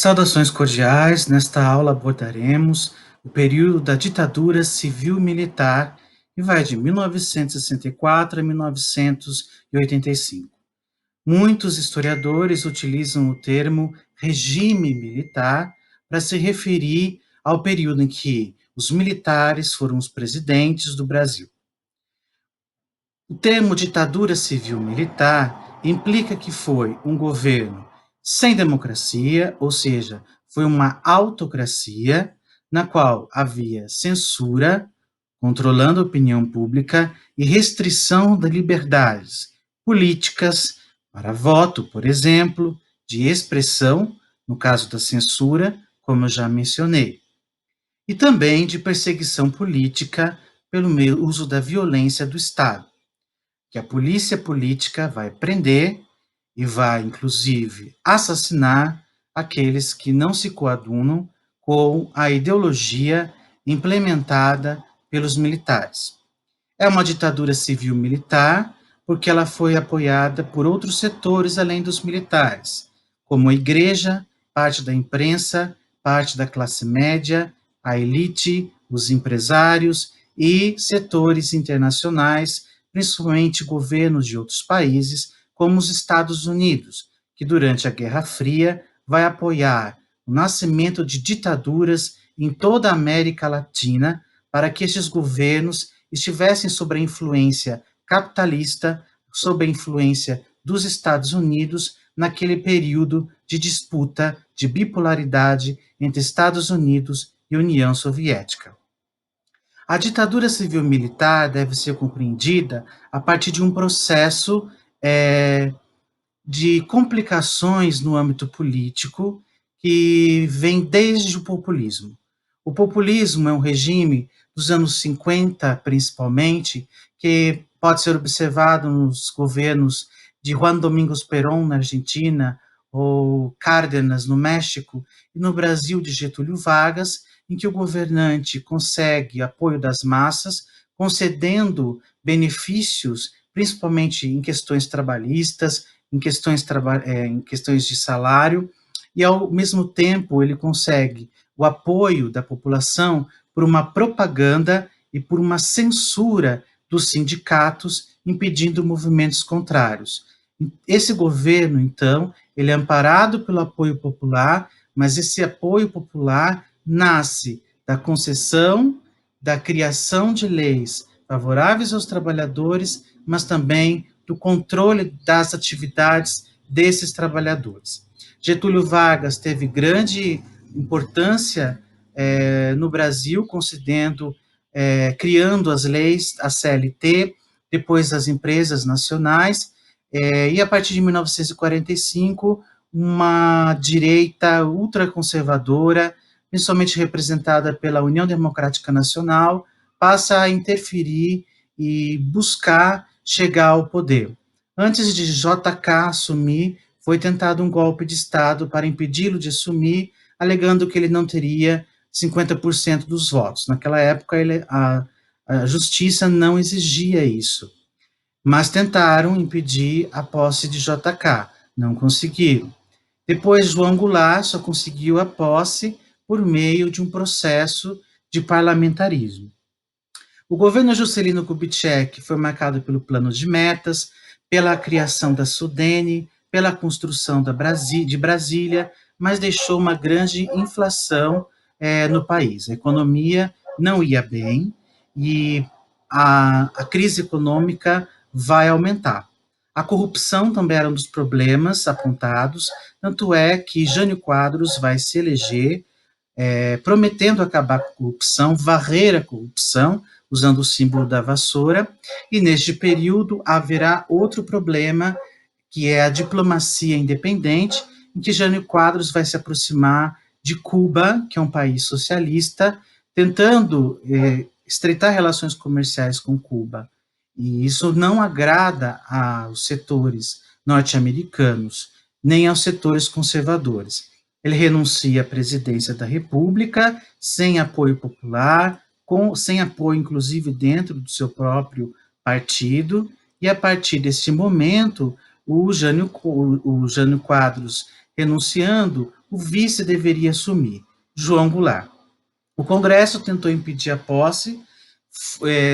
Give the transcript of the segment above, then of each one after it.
Saudações cordiais. Nesta aula abordaremos o período da ditadura civil-militar, que vai de 1964 a 1985. Muitos historiadores utilizam o termo regime militar para se referir ao período em que os militares foram os presidentes do Brasil. O termo ditadura civil-militar implica que foi um governo sem democracia, ou seja, foi uma autocracia na qual havia censura, controlando a opinião pública e restrição de liberdades políticas para voto, por exemplo, de expressão, no caso da censura, como eu já mencionei, e também de perseguição política pelo uso da violência do Estado, que a polícia política vai prender e vai, inclusive, assassinar aqueles que não se coadunam com a ideologia implementada pelos militares. É uma ditadura civil-militar porque ela foi apoiada por outros setores além dos militares, como a igreja, parte da imprensa, parte da classe média, a elite, os empresários e setores internacionais, principalmente governos de outros países, como os Estados Unidos, que durante a Guerra Fria vai apoiar o nascimento de ditaduras em toda a América Latina para que estes governos estivessem sob a influência capitalista, sob a influência dos Estados Unidos, naquele período de disputa de bipolaridade entre Estados Unidos e União Soviética. A ditadura civil-militar deve ser compreendida a partir de um processo de complicações no âmbito político que vem desde o populismo. O populismo é um regime dos anos 50, principalmente, que pode ser observado nos governos de Juan Domingos Perón, na Argentina, ou Cárdenas, no México, e no Brasil, de Getúlio Vargas, em que o governante consegue apoio das massas, concedendo benefícios, principalmente em questões trabalhistas, em questões de salário, e ao mesmo tempo ele consegue o apoio da população por uma propaganda e por uma censura dos sindicatos, impedindo movimentos contrários. Esse governo, então, ele é amparado pelo apoio popular, mas esse apoio popular nasce da concessão, da criação de leis favoráveis aos trabalhadores, mas também do controle das atividades desses trabalhadores. Getúlio Vargas teve grande importância no Brasil, criando as leis, a CLT, depois as empresas nacionais, e a partir de 1945, uma direita ultraconservadora, principalmente representada pela União Democrática Nacional, passa a interferir e buscar chegar ao poder. Antes de JK assumir, foi tentado um golpe de Estado para impedi-lo de assumir, alegando que ele não teria 50% dos votos. Naquela época, a justiça não exigia isso, mas tentaram impedir a posse de JK, não conseguiram. Depois, João Goulart só conseguiu a posse por meio de um processo de parlamentarismo. O governo Juscelino Kubitschek foi marcado pelo plano de metas, pela criação da Sudene, pela construção de Brasília, mas deixou uma grande inflação no país. A economia não ia bem e a crise econômica vai aumentar. A corrupção também era um dos problemas apontados, tanto é que Jânio Quadros vai se eleger prometendo acabar com a corrupção, varrer a corrupção, usando o símbolo da vassoura, e neste período haverá outro problema, que é a diplomacia independente, em que Jânio Quadros vai se aproximar de Cuba, que é um país socialista, tentando estreitar relações comerciais com Cuba E isso não agrada aos setores norte-americanos, nem aos setores conservadores. Ele renuncia à presidência da República, sem apoio popular, sem apoio, inclusive, dentro do seu próprio partido, e a partir desse momento, o Jânio Quadros renunciando, o vice deveria assumir, João Goulart. O Congresso tentou impedir a posse,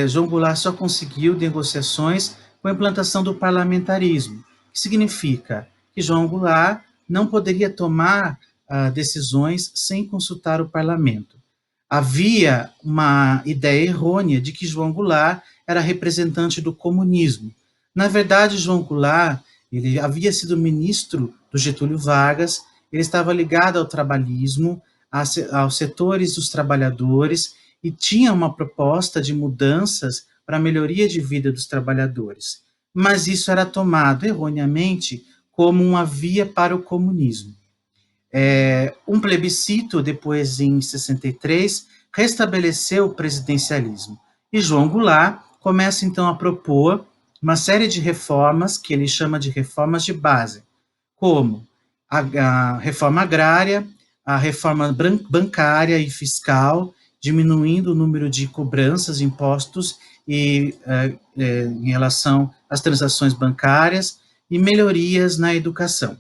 João Goulart só conseguiu negociações com a implantação do parlamentarismo, que significa que João Goulart não poderia tomar decisões sem consultar o parlamento. Havia uma ideia errônea de que João Goulart era representante do comunismo. Na verdade, João Goulart, ele havia sido ministro do Getúlio Vargas, ele estava ligado ao trabalhismo, aos setores dos trabalhadores, e tinha uma proposta de mudanças para a melhoria de vida dos trabalhadores. Mas isso era tomado erroneamente como uma via para o comunismo. Um plebiscito, depois em 63, restabeleceu o presidencialismo. E João Goulart começa então a propor uma série de reformas que ele chama de reformas de base, como a reforma agrária, a reforma bancária e fiscal, diminuindo o número de cobranças de impostos em relação às transações bancárias e melhorias na educação.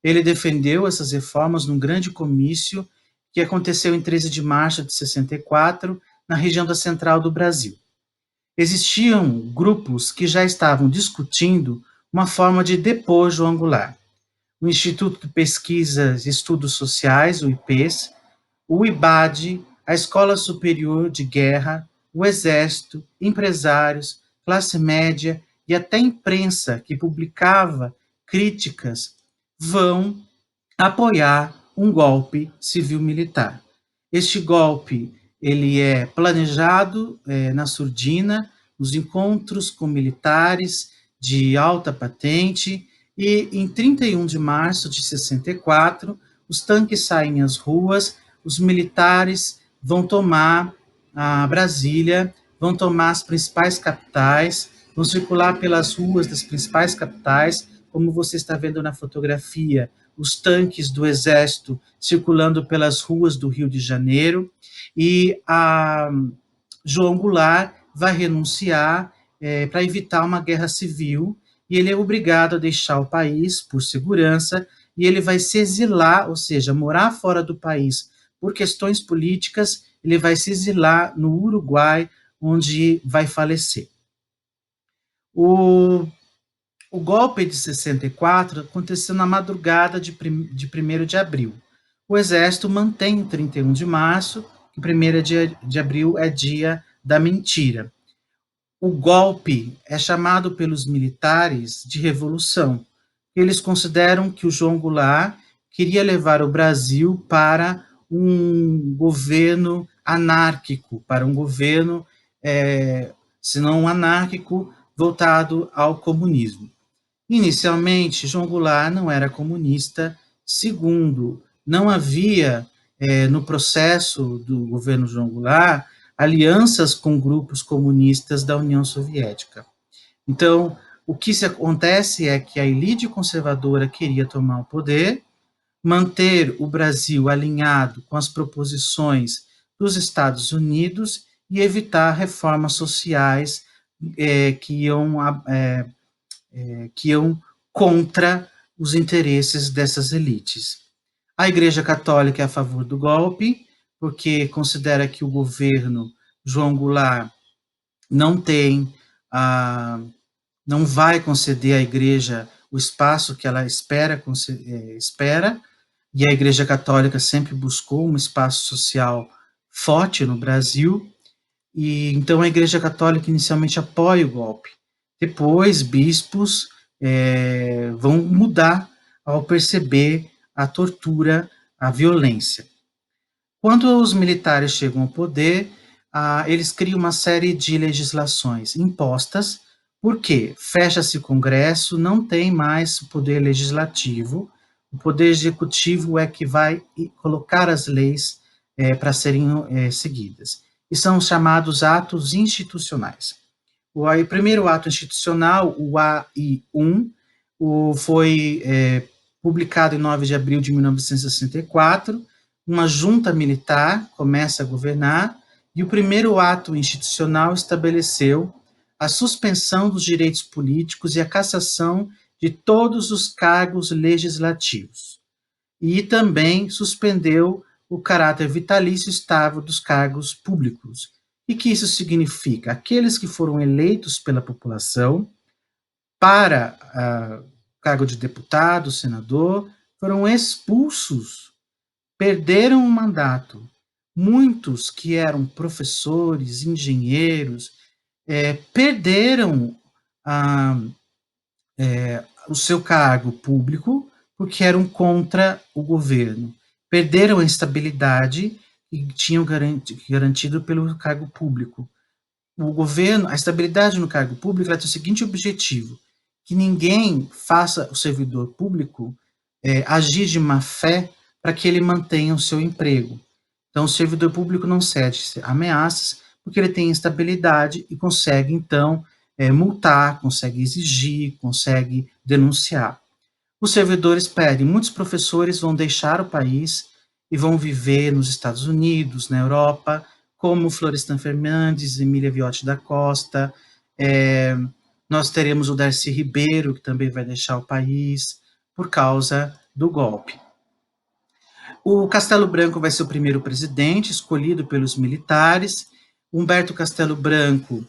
Ele defendeu essas reformas num grande comício que aconteceu em 13 de março de 64, na região da Central do Brasil. Existiam grupos que já estavam discutindo uma forma de depor João Goulart. O Instituto de Pesquisas e Estudos Sociais, o IPES, o IBAD, a Escola Superior de Guerra, o Exército, empresários, classe média e até imprensa que publicava críticas vão apoiar um golpe civil-militar. Este golpe ele é planejado na surdina, nos encontros com militares de alta patente, e em 31 de março de 64, os tanques saem às ruas, os militares vão tomar a Brasília, vão tomar as principais capitais, vão circular pelas ruas das principais capitais, como você está vendo na fotografia, os tanques do Exército circulando pelas ruas do Rio de Janeiro, e a João Goulart vai renunciar para evitar uma guerra civil, e ele é obrigado a deixar o país por segurança, e ele vai se exilar, ou seja, morar fora do país por questões políticas. Ele vai se exilar no Uruguai, onde vai falecer. O golpe de 64 aconteceu na madrugada de 1º de abril. O Exército mantém 31 de março, que 1º de abril é dia da mentira. O golpe é chamado pelos militares de revolução. Eles consideram que o João Goulart queria levar o Brasil para um governo anárquico, para um governo, se não anárquico, voltado ao comunismo. Inicialmente, João Goulart não era comunista. Segundo, não havia, no processo do governo João Goulart, alianças com grupos comunistas da União Soviética. Então, o que se acontece é que a elite conservadora queria tomar o poder, manter o Brasil alinhado com as proposições dos Estados Unidos e evitar reformas sociais que iam contra os interesses dessas elites. A Igreja Católica é a favor do golpe, porque considera que o governo João Goulart não vai conceder à Igreja o espaço que ela espera, e a Igreja Católica sempre buscou um espaço social forte no Brasil, e então a Igreja Católica inicialmente apoia o golpe. Depois, bispos vão mudar ao perceber a tortura, a violência. Quando os militares chegam ao poder, eles criam uma série de legislações impostas, porque fecha-se o Congresso, não tem mais o poder legislativo, o poder executivo é que vai colocar as leis para serem seguidas. E são chamados atos institucionais. O primeiro ato institucional, o AI-1, foi publicado em 9 de abril de 1964, uma junta militar começa a governar, e o primeiro ato institucional estabeleceu a suspensão dos direitos políticos e a cassação de todos os cargos legislativos. E também suspendeu o caráter vitalício estável dos cargos públicos. E que isso significa? Aqueles que foram eleitos pela população para cargo de deputado, senador, foram expulsos, perderam o mandato. Muitos que eram professores, engenheiros, perderam a, o seu cargo público porque eram contra o governo. Perderam a estabilidade que tinham garantido pelo cargo público. O governo, a estabilidade no cargo público, ela tem o seguinte objetivo: que ninguém faça o servidor público agir de má fé para que ele mantenha o seu emprego. Então, o servidor público não cede ameaças, porque ele tem estabilidade e consegue, então, multar, consegue exigir, consegue denunciar. Os servidores pedem, muitos professores vão deixar o país e vão viver nos Estados Unidos, na Europa, como Florestan Fernandes, Emília Viotti da Costa, nós teremos o Darcy Ribeiro, que também vai deixar o país por causa do golpe. O Castelo Branco vai ser o primeiro presidente, escolhido pelos militares. Humberto Castelo Branco,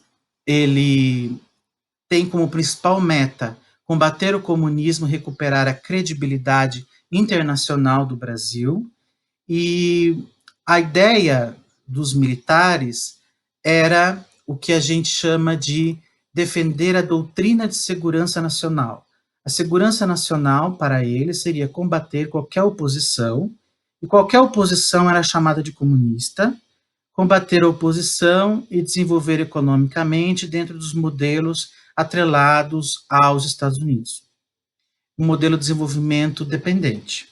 ele tem como principal meta combater o comunismo, recuperar a credibilidade internacional do Brasil. E a ideia dos militares era o que a gente chama de defender a doutrina de segurança nacional. A segurança nacional, para eles, seria combater qualquer oposição, e qualquer oposição era chamada de comunista, combater a oposição e desenvolver economicamente dentro dos modelos atrelados aos Estados Unidos. Um modelo de desenvolvimento dependente.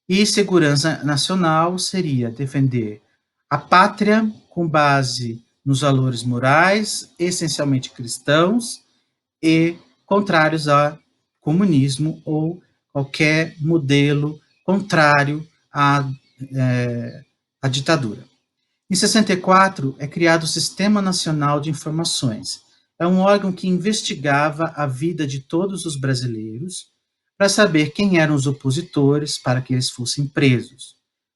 E segurança nacional seria defender a pátria com base nos valores morais, essencialmente cristãos, e contrários ao comunismo ou qualquer modelo contrário à ditadura. Em 64, é criado o Sistema Nacional de Informações. É um órgão que investigava a vida de todos os brasileiros para saber quem eram os opositores para que eles fossem presos.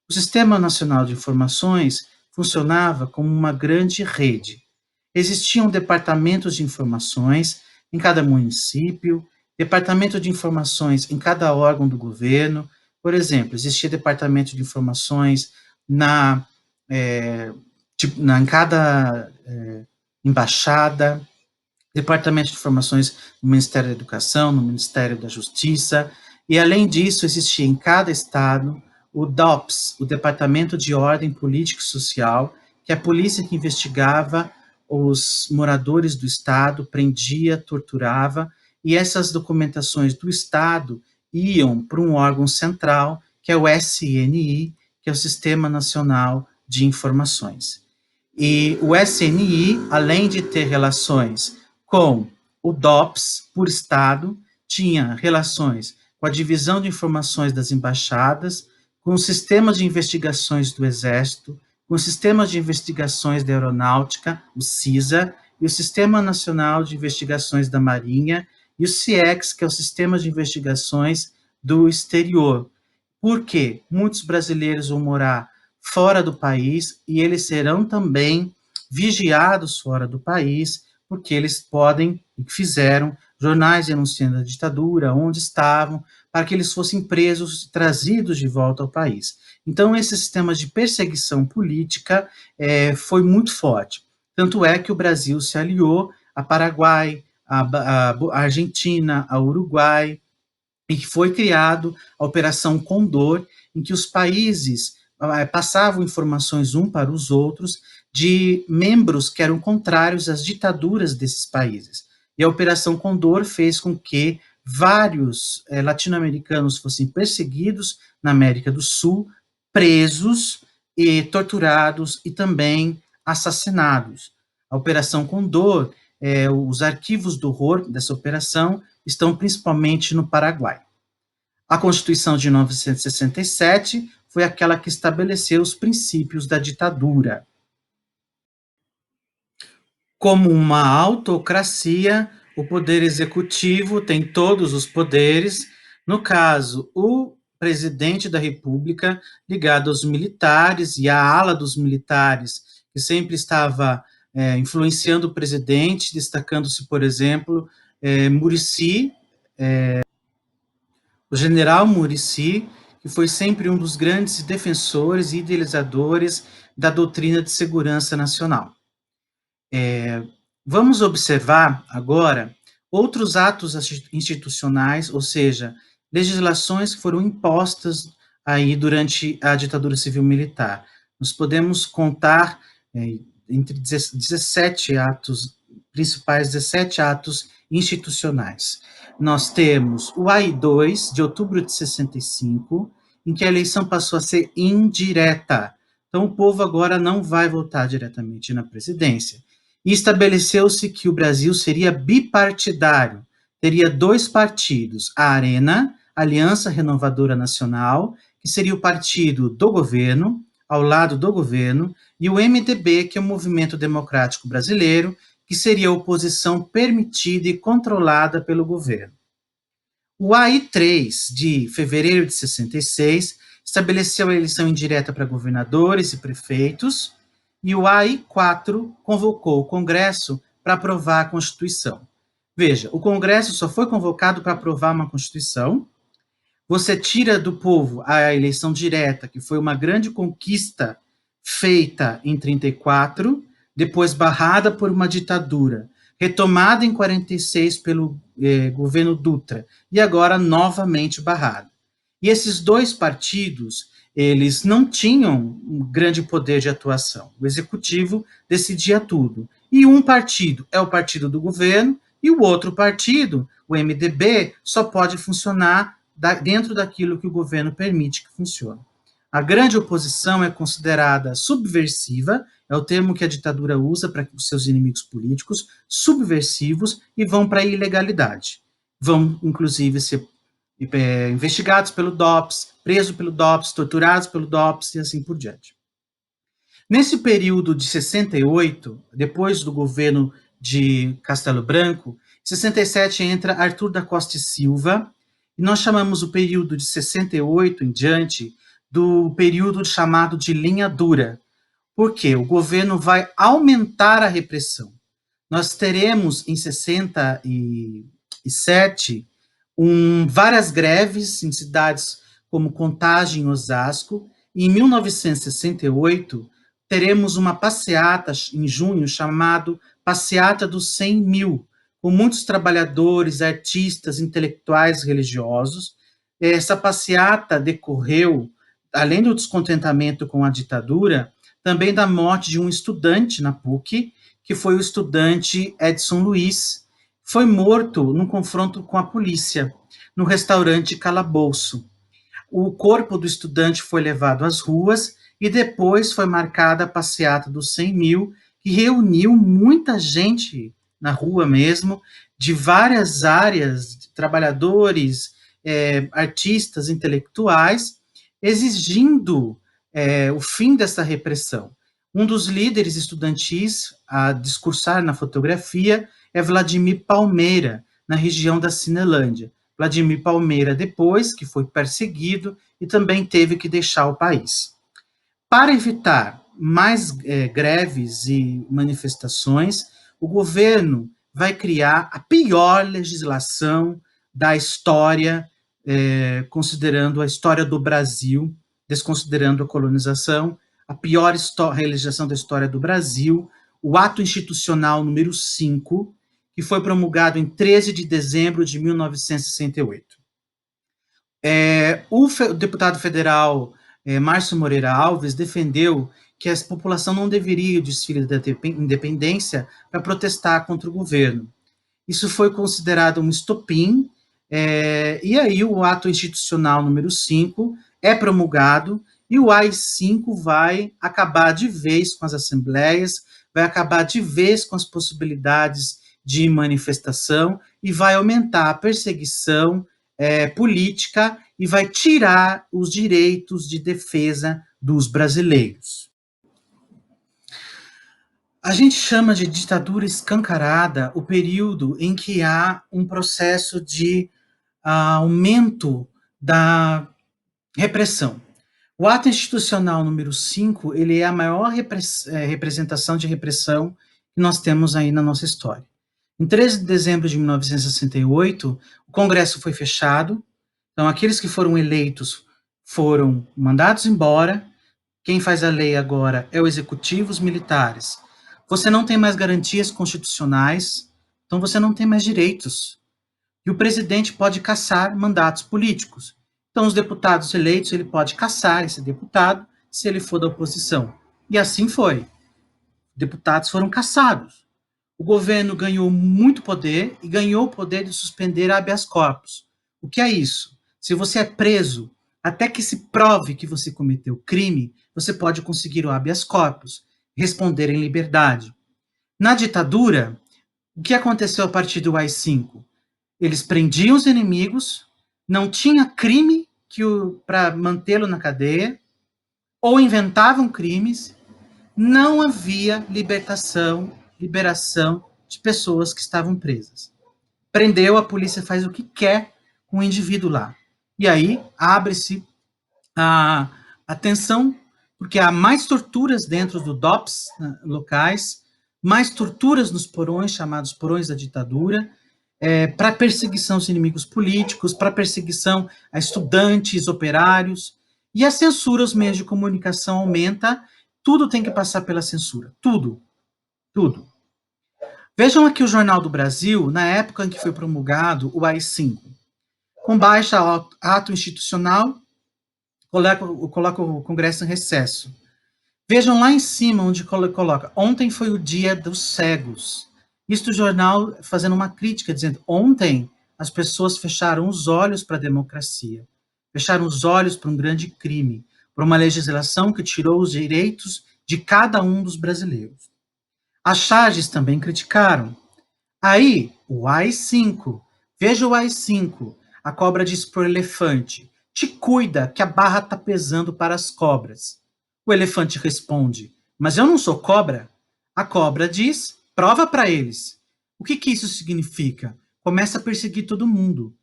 O Sistema Nacional de Informações funcionava como uma grande rede. Existiam departamentos de informações em cada município, departamento de informações em cada órgão do governo. Por exemplo, existia departamento de informações em cada embaixada, departamento de informações no Ministério da Educação, no Ministério da Justiça, e além disso existia em cada estado o DOPS, o Departamento de Ordem Política e Social, que é a polícia que investigava os moradores do estado, prendia, torturava, e essas documentações do estado iam para um órgão central, que é o SNI, que é o Sistema Nacional de Informações. E o SNI, além de ter relações com o DOPS por estado, tinha relações com a divisão de informações das embaixadas, com o sistema de investigações do Exército, com o sistema de investigações da Aeronáutica, o CISA, e o Sistema Nacional de Investigações da Marinha, e o CIEX, que é o Sistema de Investigações do Exterior. Por quê? Muitos brasileiros vão morar fora do país e eles serão também vigiados fora do país, porque eles podem, e fizeram, jornais denunciando a ditadura, onde estavam, para que eles fossem presos e trazidos de volta ao país. Então, esse sistema de perseguição política foi muito forte. Tanto é que o Brasil se aliou a Paraguai, a Argentina, a Uruguai, e que foi criado a Operação Condor, em que os países passavam informações um para os outros de membros que eram contrários às ditaduras desses países. E a Operação Condor fez com que vários latino-americanos fossem perseguidos na América do Sul, presos e torturados e também assassinados. A Operação Condor os arquivos do horror dessa operação estão principalmente no Paraguai. A Constituição de 1967 foi aquela que estabeleceu os princípios da ditadura. Como uma autocracia, o poder executivo tem todos os poderes, no caso, o presidente da República, ligado aos militares e à ala dos militares, que sempre estava influenciando o presidente, destacando-se, por exemplo, Muricy, o general Muricy, que foi sempre um dos grandes defensores e idealizadores da doutrina de segurança nacional. Vamos observar agora outros atos institucionais, ou seja, legislações que foram impostas aí durante a ditadura civil-militar. Nós podemos contar entre 17 atos principais, 17 atos institucionais. Nós temos o AI-2, de outubro de 65, em que a eleição passou a ser indireta. Então, o povo agora não vai votar diretamente na presidência. E estabeleceu-se que o Brasil seria bipartidário, teria dois partidos, a ARENA, Aliança Renovadora Nacional, que seria o partido do governo, ao lado do governo, e o MDB, que é o Movimento Democrático Brasileiro, que seria a oposição permitida e controlada pelo governo. O AI-3, de fevereiro de 66, estabeleceu a eleição indireta para governadores e prefeitos, e o AI-4 convocou o Congresso para aprovar a Constituição. Veja, o Congresso só foi convocado para aprovar uma Constituição. Você tira do povo a eleição direta, que foi uma grande conquista feita em 34, depois barrada por uma ditadura, retomada em 46 pelo governo Dutra, e agora novamente barrada. E esses dois partidos, eles não tinham um grande poder de atuação. O executivo decidia tudo. E um partido é o partido do governo, e o outro partido, o MDB, só pode funcionar dentro daquilo que o governo permite que funcione. A grande oposição é considerada subversiva, é o termo que a ditadura usa para os seus inimigos políticos, subversivos, e vão para a ilegalidade. Vão, inclusive, ser investigados pelo DOPS, presos pelo DOPS, torturados pelo DOPS e assim por diante. Nesse período de 68, depois do governo de Castelo Branco, em 67 entra Arthur da Costa e Silva, e nós chamamos o período de 68 em diante do período chamado de linha dura, porque o governo vai aumentar a repressão. Nós teremos em 67 várias greves em cidades como Contagem e Osasco, e em 1968 teremos uma passeata em junho chamado Passeata dos 100 mil, com muitos trabalhadores, artistas, intelectuais religiosos. Essa passeata decorreu, além do descontentamento com a ditadura, também da morte de um estudante na PUC, que foi o estudante Edson Luiz, foi morto num confronto com a polícia, no restaurante Calabouço. O corpo do estudante foi levado às ruas e depois foi marcada a passeata dos 100 mil, que reuniu muita gente na rua mesmo, de várias áreas, de trabalhadores, artistas, intelectuais, exigindo o fim dessa repressão. Um dos líderes estudantis a discursar na fotografia é Vladimir Palmeira, na região da Cinelândia. Vladimir Palmeira, depois que foi perseguido e também teve que deixar o país. Para evitar mais greves e manifestações, o governo vai criar a pior legislação da história, considerando a história do Brasil, desconsiderando a colonização, a pior legislação da história do Brasil, o Ato Institucional número 5, que foi promulgado em 13 de dezembro de 1968. O deputado federal Márcio Moreira Alves defendeu que a população não deveria ir ao desfile da independência para protestar contra o governo. Isso foi considerado um estopim, e aí o ato institucional número 5 é promulgado, e o AI-5 vai acabar de vez com as assembleias, vai acabar de vez com as possibilidades de manifestação e vai aumentar a perseguição política e vai tirar os direitos de defesa dos brasileiros. A gente chama de ditadura escancarada o período em que há um processo de aumento da repressão. O ato institucional número 5, ele é a maior representação de repressão que nós temos aí na nossa história. Em 13 de dezembro de 1968, o Congresso foi fechado, então aqueles que foram eleitos foram mandados embora, quem faz a lei agora é o executivo, os militares. Você não tem mais garantias constitucionais, então você não tem mais direitos. E o presidente pode cassar mandatos políticos. Então, os deputados eleitos, ele pode cassar esse deputado se ele for da oposição. E assim foi. Deputados foram cassados. O governo ganhou muito poder e ganhou o poder de suspender habeas corpus. O que é isso? Se você é preso até que se prove que você cometeu crime, você pode conseguir o habeas corpus, responder em liberdade. Na ditadura, o que aconteceu a partir do AI-5? Eles prendiam os inimigos, não tinha crime para mantê-lo na cadeia, ou inventavam crimes, não havia liberação de pessoas que estavam presas. Prendeu, a polícia faz o que quer com o indivíduo lá. E aí abre-se a atenção, porque há mais torturas dentro do DOPS, locais, mais torturas nos porões, chamados porões da ditadura, para perseguição aos inimigos políticos, para perseguição a estudantes, operários, e a censura aos meios de comunicação aumenta, tudo tem que passar pela censura, tudo, tudo. Vejam aqui o Jornal do Brasil, na época em que foi promulgado o AI-5. Com baixa ato institucional, coloca o Congresso em recesso. Vejam lá em cima, onde coloca, ontem foi o dia dos cegos. Isto o jornal fazendo uma crítica, dizendo, ontem as pessoas fecharam os olhos para a democracia, fecharam os olhos para um grande crime, para uma legislação que tirou os direitos de cada um dos brasileiros. As charges também criticaram. Aí, o AI-5, veja o AI-5, a cobra diz para o elefante, te cuida que a barra está pesando para as cobras. O elefante responde, mas eu não sou cobra. A cobra diz, prova para eles. O que isso significa? Começa a perseguir todo mundo.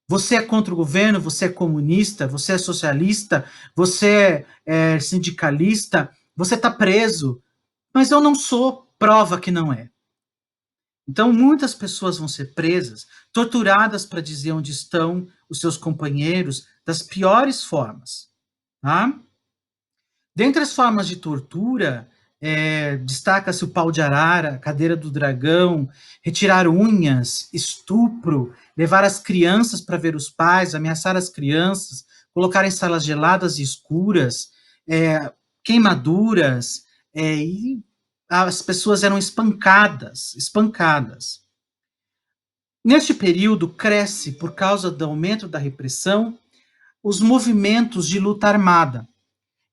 Você é contra o governo, você é comunista, você é socialista, você é sindicalista, você está preso. Mas eu não sou, prova que não é. Então, muitas pessoas vão ser presas, torturadas para dizer onde estão os seus companheiros, das piores formas. Tá? Dentre as formas de tortura, destaca-se o pau de arara, cadeira do dragão, retirar unhas, estupro, levar as crianças para ver os pais, ameaçar as crianças, colocar em salas geladas e escuras, queimaduras, e as pessoas eram espancadas. Neste período, cresce, por causa do aumento da repressão, os movimentos de luta armada.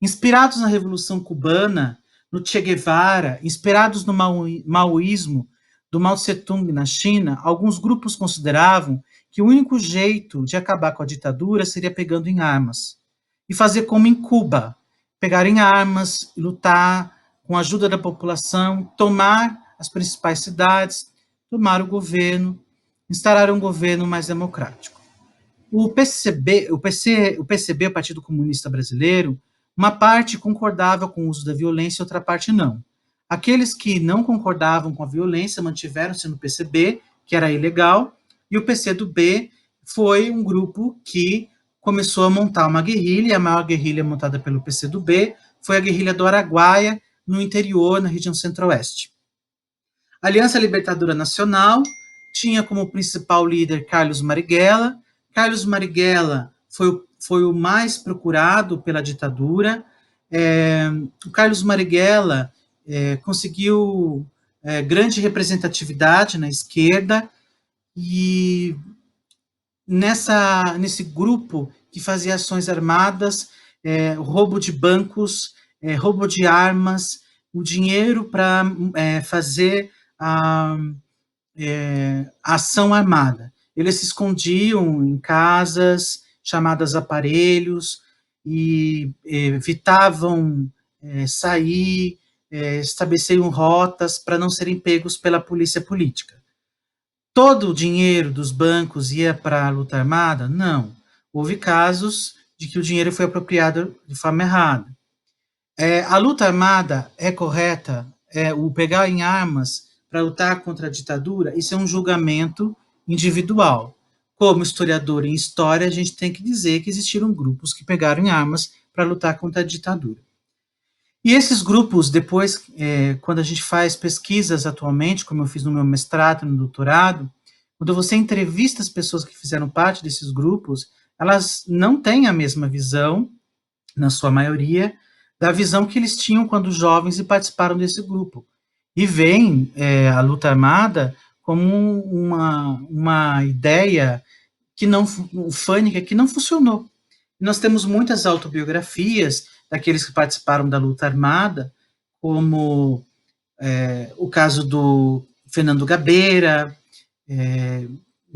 Inspirados na Revolução Cubana, no Che Guevara, inspirados no maoísmo do Mao Tse-tung na China, alguns grupos consideravam que o único jeito de acabar com a ditadura seria pegando em armas. E fazer como em Cuba, pegar em armas, lutar com a ajuda da população, tomar as principais cidades, tomar o governo, instaurar um governo mais democrático. O PCB, o Partido Comunista Brasileiro, uma parte concordava com o uso da violência e outra parte não. Aqueles que não concordavam com a violência mantiveram-se no PCB, que era ilegal, e o PCdoB foi um grupo que começou a montar uma guerrilha, e a maior guerrilha montada pelo PCdoB foi a guerrilha do Araguaia, no interior, na região centro-oeste. A Aliança Libertadora Nacional tinha como principal líder Carlos Marighella. Carlos Marighella foi o mais procurado pela ditadura. O Carlos Marighella conseguiu grande representatividade na esquerda e nesse grupo que fazia ações armadas, roubo de bancos, roubo de armas, o dinheiro para fazer ação armada. Eles se escondiam em casas, chamadas aparelhos, e evitavam sair, estabeleciam rotas para não serem pegos pela polícia política. Todo o dinheiro dos bancos ia para a luta armada? Não. Houve casos de que o dinheiro foi apropriado de forma errada. A luta armada é correta? O pegar em armas para lutar contra a ditadura? Isso é um julgamento individual. Como historiador em história, a gente tem que dizer que existiram grupos que pegaram em armas para lutar contra a ditadura. E esses grupos, depois, quando a gente faz pesquisas atualmente, como eu fiz no meu mestrado, no doutorado, quando você entrevista as pessoas que fizeram parte desses grupos, elas não têm a mesma visão, na sua maioria, da visão que eles tinham quando jovens e participaram desse grupo. E veem a luta armada como uma ideia que não, ufânica, que não funcionou. Nós temos muitas autobiografias daqueles que participaram da luta armada, como o caso do Fernando Gabeira,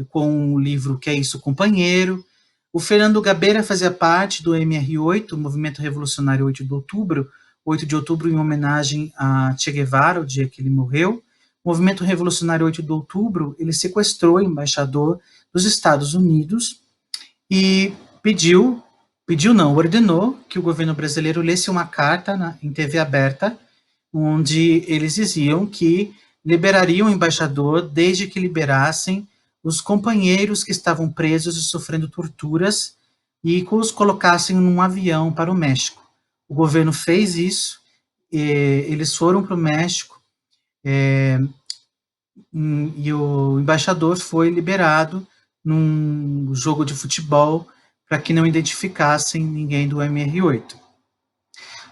com o livro Que é Isso, Companheiro. O Fernando Gabeira fazia parte do MR8, o Movimento Revolucionário 8 de Outubro, 8 de outubro em homenagem a Che Guevara, o dia que ele morreu. O Movimento Revolucionário 8 de Outubro, ele sequestrou o embaixador dos Estados Unidos e ordenou que o governo brasileiro lesse uma carta em TV aberta, onde eles diziam que liberariam o embaixador desde que liberassem os companheiros que estavam presos e sofrendo torturas e os colocassem num avião para o México. O governo fez isso, eles foram para o México, e o embaixador foi liberado num jogo de futebol para que não identificassem ninguém do MR8.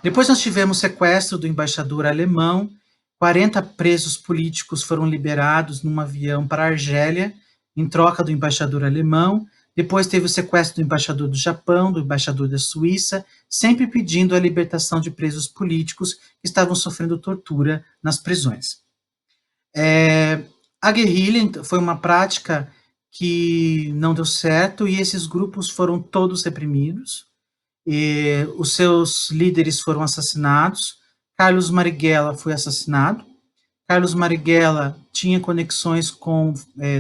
Depois nós tivemos o sequestro do embaixador alemão, 40 presos políticos foram liberados num avião para a Argélia, em troca do embaixador alemão. Depois teve o sequestro do embaixador do Japão, do embaixador da Suíça, sempre pedindo a libertação de presos políticos que estavam sofrendo tortura nas prisões. A guerrilha foi uma prática que não deu certo e esses grupos foram todos reprimidos. Os seus líderes foram assassinados. Carlos Marighella foi assassinado. Carlos Marighella tinha conexões com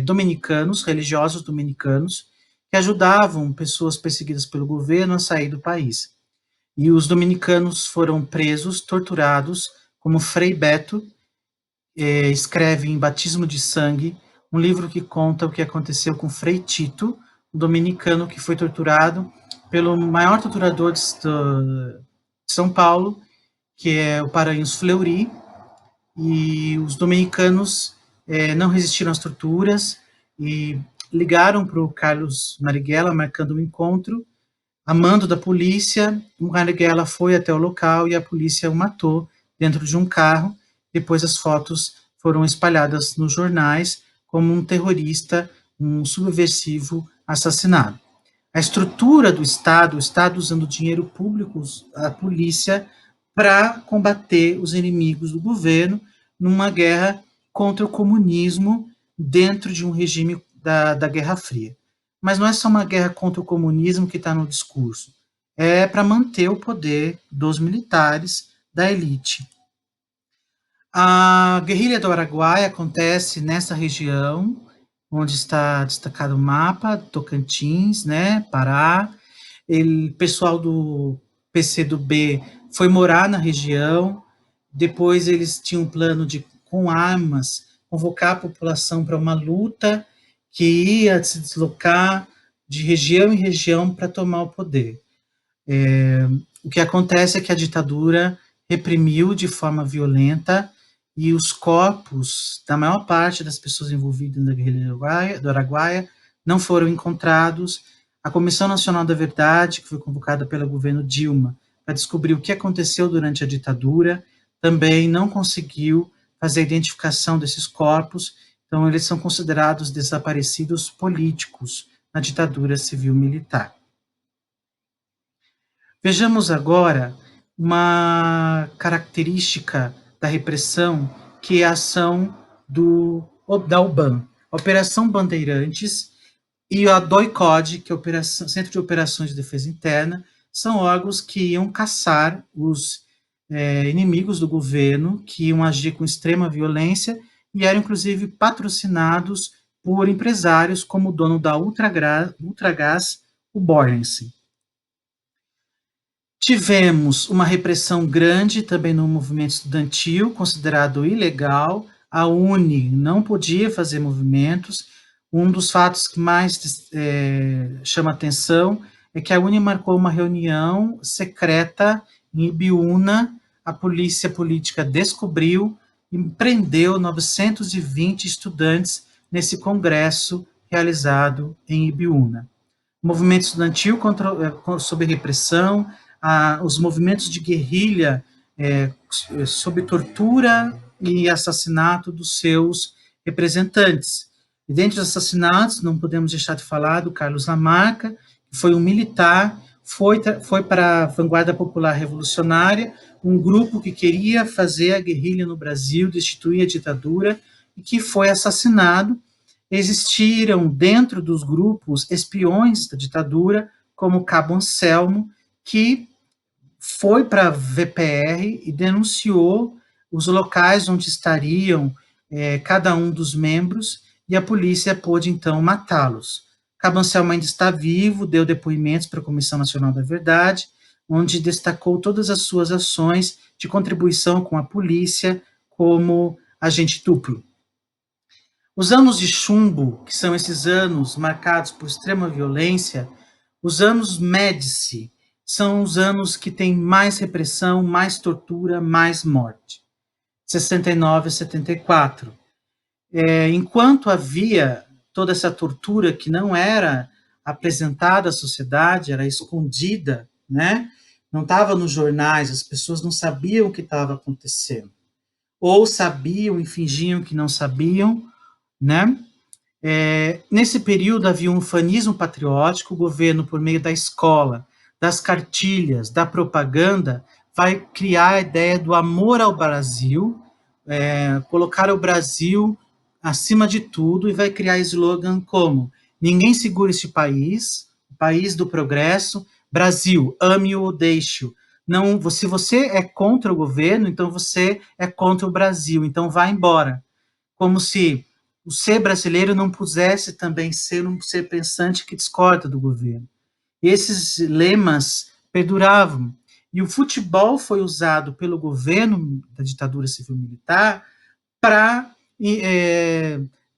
dominicanos, religiosos dominicanos, que ajudavam pessoas perseguidas pelo governo a sair do país. E os dominicanos foram presos, torturados, como Frei Beto escreve em Batismo de Sangue, um livro que conta o que aconteceu com Frei Tito, um dominicano que foi torturado pelo maior torturador de São Paulo, que é o Paranhos Fleury, e os dominicanos não resistiram às torturas e ligaram para o Carlos Marighella, marcando um encontro, a mando da polícia. O Marighella foi até o local e a polícia o matou dentro de um carro. Depois as fotos foram espalhadas nos jornais como um terrorista, um subversivo assassinado. A estrutura do Estado, o Estado usando dinheiro público, a polícia, para combater os inimigos do governo numa guerra contra o comunismo dentro de um regime da Guerra Fria. Mas não é só uma guerra contra o comunismo que está no discurso, é para manter o poder dos militares, da elite. A guerrilha do Araguaia acontece nessa região, onde está destacado o mapa, Tocantins, né, Pará. O pessoal do PCdoB foi morar na região, depois eles tinham um plano de, com armas, convocar a população para uma luta que ia se deslocar de região em região para tomar o poder. O que acontece é que a ditadura reprimiu de forma violenta e os corpos da maior parte das pessoas envolvidas na guerrilha do Araguaia não foram encontrados. A Comissão Nacional da Verdade, que foi convocada pelo governo Dilma para descobrir o que aconteceu durante a ditadura, também não conseguiu fazer a identificação desses corpos, então eles são considerados desaparecidos políticos na ditadura civil-militar. Vejamos agora uma característica da repressão, que é a ação do da UBAN, Operação Bandeirantes, e a DOI-CODE, que é o Centro de Operações de Defesa Interna, são órgãos que iam caçar os inimigos do governo, que iam agir com extrema violência e eram, inclusive, patrocinados por empresários como o dono da Ultragaz, o Borgensen. Tivemos uma repressão grande também no movimento estudantil, considerado ilegal. A UNE não podia fazer movimentos. Um dos fatos que mais chama atenção é que a UNE marcou uma reunião secreta em Ibiúna. A polícia política descobriu e prendeu 920 estudantes nesse congresso realizado em Ibiúna. Movimento estudantil sob repressão, os movimentos de guerrilha sob tortura e assassinato dos seus representantes. E dentre os assassinatos, não podemos deixar de falar do Carlos Lamarca, que foi um militar, foi para a Vanguarda Popular Revolucionária, um grupo que queria fazer a guerrilha no Brasil, destituir a ditadura, e que foi assassinado. Existiram dentro dos grupos espiões da ditadura, como Cabo Anselmo, que foi para a VPR e denunciou os locais onde estariam cada um dos membros, e a polícia pôde, então, matá-los. Cabo Anselmo ainda está vivo, deu depoimentos para a Comissão Nacional da Verdade, onde destacou todas as suas ações de contribuição com a polícia como agente duplo. Os anos de chumbo, que são esses anos marcados por extrema violência, os anos Médici, são os anos que têm mais repressão, mais tortura, mais morte. 69 a 74. Enquanto havia toda essa tortura que não era apresentada à sociedade, era escondida, né? Não estava nos jornais, as pessoas não sabiam o que estava acontecendo. Ou sabiam e fingiam que não sabiam, né? Nesse período havia um ufanismo patriótico. O governo, por meio da escola, das cartilhas, da propaganda, vai criar a ideia do amor ao Brasil, colocar o Brasil acima de tudo, e vai criar slogan como: ninguém segura este país, o país do progresso, Brasil, ame-o ou deixe-o. Não, se você é contra o governo, então você é contra o Brasil, então vá embora. Como se o ser brasileiro não pudesse também ser um ser pensante que discorda do governo. E esses lemas perduravam. E o futebol foi usado pelo governo da ditadura civil-militar para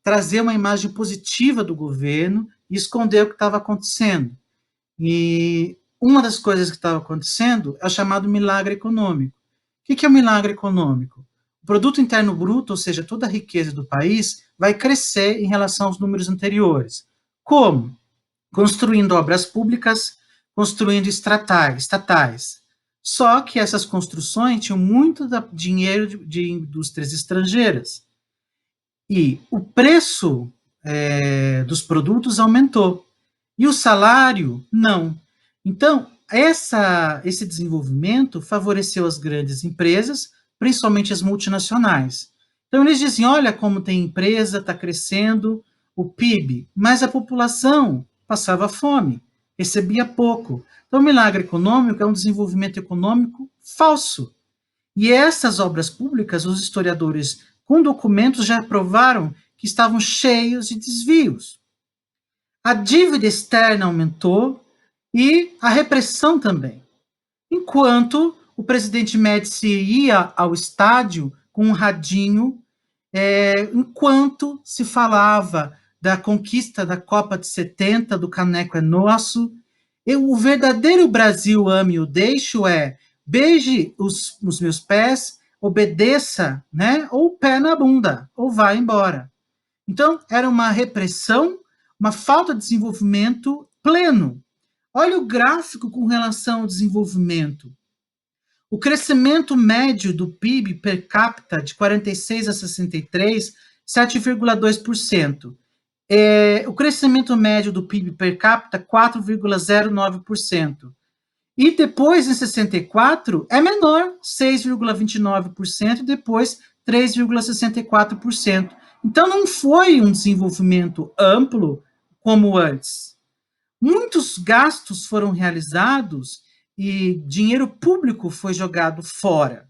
trazer uma imagem positiva do governo e esconder o que estava acontecendo. E uma das coisas que estava acontecendo é o chamado milagre econômico. O que é o milagre econômico? O produto interno bruto, ou seja, toda a riqueza do país, vai crescer em relação aos números anteriores. Como? Construindo obras públicas, construindo estatais. Só que essas construções tinham muito dinheiro de indústrias estrangeiras. E o preço dos produtos aumentou. E o salário, não. Então, esse desenvolvimento favoreceu as grandes empresas, principalmente as multinacionais. Então, eles dizem, olha como tem empresa, está crescendo o PIB, mas a população passava fome, recebia pouco. Então, o milagre econômico é um desenvolvimento econômico falso. E essas obras públicas, os historiadores com documentos já provaram que estavam cheios de desvios. A dívida externa aumentou e a repressão também. Enquanto o presidente Médici ia ao estádio com um radinho, enquanto se falava da conquista da Copa de 70, do Caneco é Nosso, o verdadeiro Brasil ame o deixo beije os meus pés, obedeça, né? Ou pé na bunda, ou vá embora. Então, era uma repressão, uma falta de desenvolvimento pleno. Olha o gráfico com relação ao desenvolvimento. O crescimento médio do PIB per capita de 46 a 63, 7,2%. O crescimento médio do PIB per capita, 4,09%. E depois, em 64, é menor, 6,29%, depois 3,64%. Então, não foi um desenvolvimento amplo como antes. Muitos gastos foram realizados e dinheiro público foi jogado fora.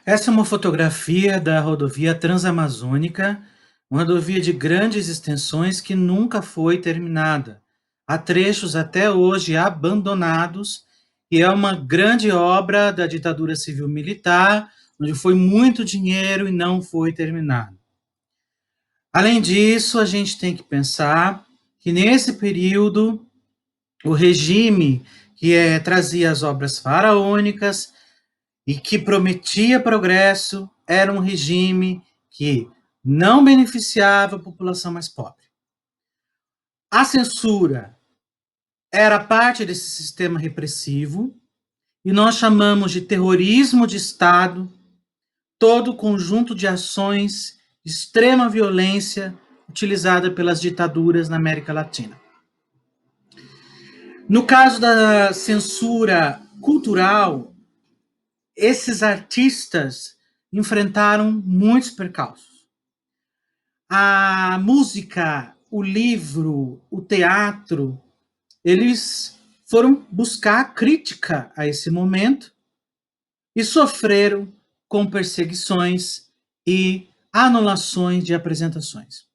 Essa é uma fotografia da rodovia Transamazônica, uma rodovia de grandes extensões que nunca foi terminada. Há trechos até hoje abandonados e é uma grande obra da ditadura civil-militar, onde foi muito dinheiro e não foi terminado. Além disso, a gente tem que pensar que nesse período o regime que trazia as obras faraônicas e que prometia progresso era um regime que não beneficiava a população mais pobre. A censura era parte desse sistema repressivo e nós chamamos de terrorismo de Estado todo o conjunto de ações de extrema violência utilizada pelas ditaduras na América Latina. No caso da censura cultural, esses artistas enfrentaram muitos percalços. A música, o livro, o teatro, eles foram buscar crítica a esse momento e sofreram com perseguições e anulações de apresentações.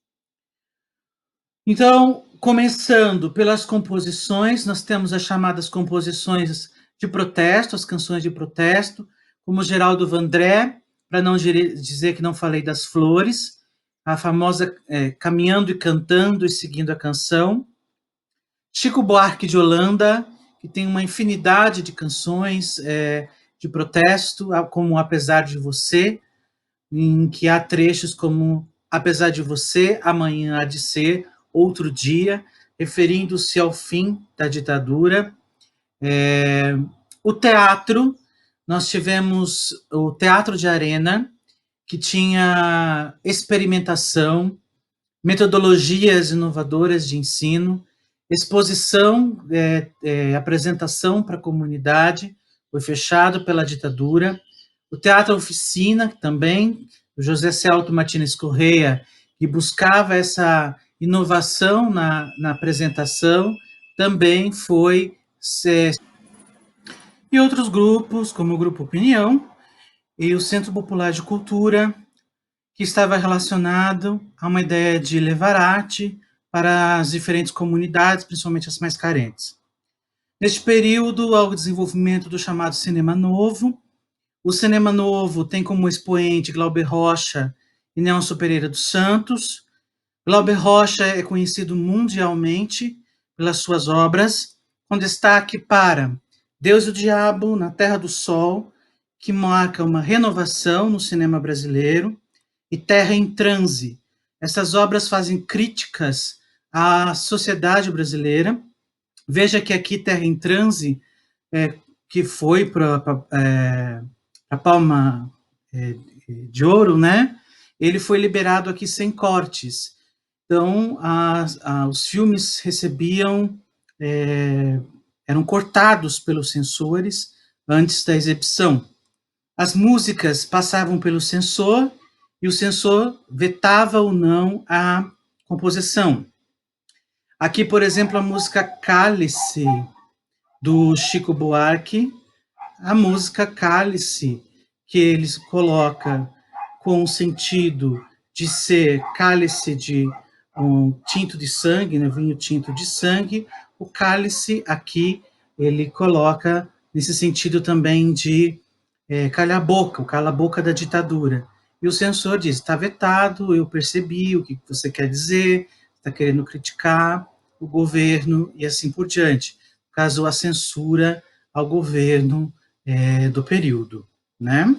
Então, começando pelas composições, nós temos as chamadas composições de protesto, as canções de protesto, como Geraldo Vandré, para não dizer que não falei das flores, a famosa Caminhando e Cantando e Seguindo a Canção. Chico Buarque de Holanda, que tem uma infinidade de canções de protesto, como Apesar de Você, em que há trechos como Apesar de Você, amanhã há de ser outro dia, referindo-se ao fim da ditadura. O teatro, nós tivemos o Teatro de Arena, que tinha experimentação, metodologias inovadoras de ensino, exposição, apresentação para a comunidade, foi fechado pela ditadura. O Teatro Oficina, também, o José Celto Martínez Correia, que buscava essa inovação na apresentação, também foi. E outros grupos, como o Grupo Opinião e o Centro Popular de Cultura, que estava relacionado a uma ideia de levar arte para as diferentes comunidades, principalmente as mais carentes. Neste período, há o desenvolvimento do chamado Cinema Novo. O Cinema Novo tem como expoente Glauber Rocha e Nelson Pereira dos Santos. Glauber Rocha é conhecido mundialmente pelas suas obras, com destaque para Deus e o Diabo na Terra do Sol, que marca uma renovação no cinema brasileiro, e Terra em Transe. Essas obras fazem críticas à sociedade brasileira. Veja que aqui Terra em Transe, que foi para a Palma de Ouro, né? Ele foi liberado aqui sem cortes. Então, os filmes recebiam, eram cortados pelos censores antes da exibição. As músicas passavam pelo censor e o censor vetava ou não a composição. Aqui, por exemplo, a música Cálice, do Chico Buarque, a música Cálice, que ele coloca com o sentido de ser cálice de um tinto de sangue, né, vinho tinto de sangue, o cálice aqui ele coloca nesse sentido também de calha a boca, o cala a boca da ditadura. E o censor diz, está vetado, eu percebi o que você quer dizer, está querendo criticar o governo e assim por diante. Caso a censura ao governo do período, né?